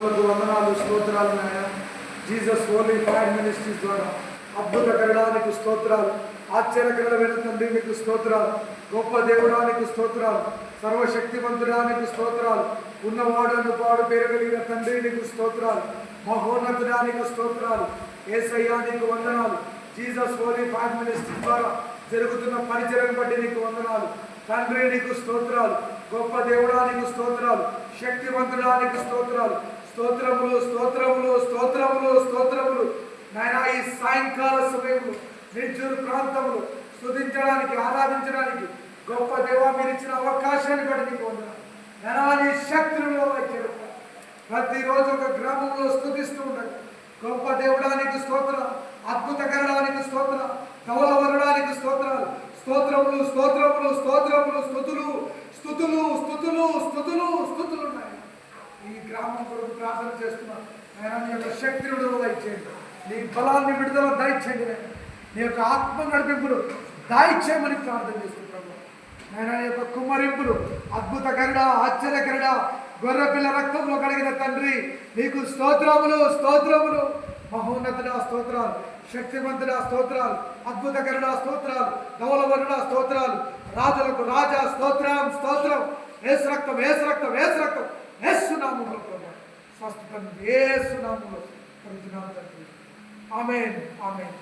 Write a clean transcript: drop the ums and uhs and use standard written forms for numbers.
వందనాలు స్తోత్రాలు నాయన. జీసస్ హోలీ ఫైర్ మినిస్ట్రీస్ ద్వారా అద్భుతకరడానికి స్తోత్రాలు, ఆశ్చర్యకరమైన తండ్రి నీకు స్తోత్రాలు, గొప్ప దేవుడానికి స్తోత్రాలు, సర్వశక్తివంతుడానికి స్తోత్రాలు, ఉన్నవాడను పాడు పెరగలిగిన తండ్రి నీకు స్తోత్రాలు, మహోన్నతుడానికి స్తోత్రాలు. యేసయ్యా నీకు వందనాలు. జీసస్ హోలీ ఫైర్ మినిస్ట్రీస్ ద్వారా జరుగుతున్న పరిచయం బట్టి నీకు వందనాలు తండ్రి, నీకు స్తోత్రాలు. గొప్ప దేవుడానికి స్తోత్రాలు, శక్తివంతుడానికి స్తోత్రాలు. స్తోత్రములు స్తోత్రములు స్తోత్రములు స్తోత్రములు నాయన. ఈ సాయంకాల సమయంలో నిర్జూరు ప్రాంతంలో స్తుతించడానికి, ఆరాధించడానికి గొప్ప దేవ మీరు ఇచ్చిన అవకాశాన్ని బట్టి నీకు వందనాలు నాయనా. నీ శక్తులలో ప్రతిరోజు ఒక గ్రామంలో స్తుతిస్తూ ఉండగా గొప్ప దేవుడానికి స్తోత్రాలు, అద్భుతకరడానికి స్తోత్రాలు, కవలవరడానికి స్తోత్రాలు. స్తోత్రములు స్తోత్రములు స్తోత్రములు స్తుతులు స్తుతులు స్తుతులు స్తుతులు స్తుతులు నాయన. ఈ గ్రామం కొరకు ప్రార్థన చేస్తున్నాను నాయన. నీ యొక్క శక్తిని దయచేయండి, నీ బలాన్ని విడుదల దయచేయండి నాయన. నీ యొక్క ఆత్మ నడిపింపులు దయచేయమని ప్రార్థన చేస్తున్నాను నాయన. నీ యొక్క కుమ్మరింపులు అద్భుతకరడ, ఆశ్చర్యకరడ, గొర్రెపిల్ల రక్తంలో కలిగిన తండ్రి నీకు స్తోత్రములు స్తోత్రములు. మహోన్నతుడ స్తోత్రాలు, శక్తివంతుడ స్తోత్రాలు, అద్భుతకరుడ స్తోత్రాలు, ధవలవరుడ స్తోత్రాలు, రాజులకు రాజా స్తోత్రం స్తోత్రం. యేసు రక్తం యేసు రక్తం యేసు రక్తం యేసు నామములో స్వస్థత యేసు నామములో. ఆమేన్ ఆమేన్.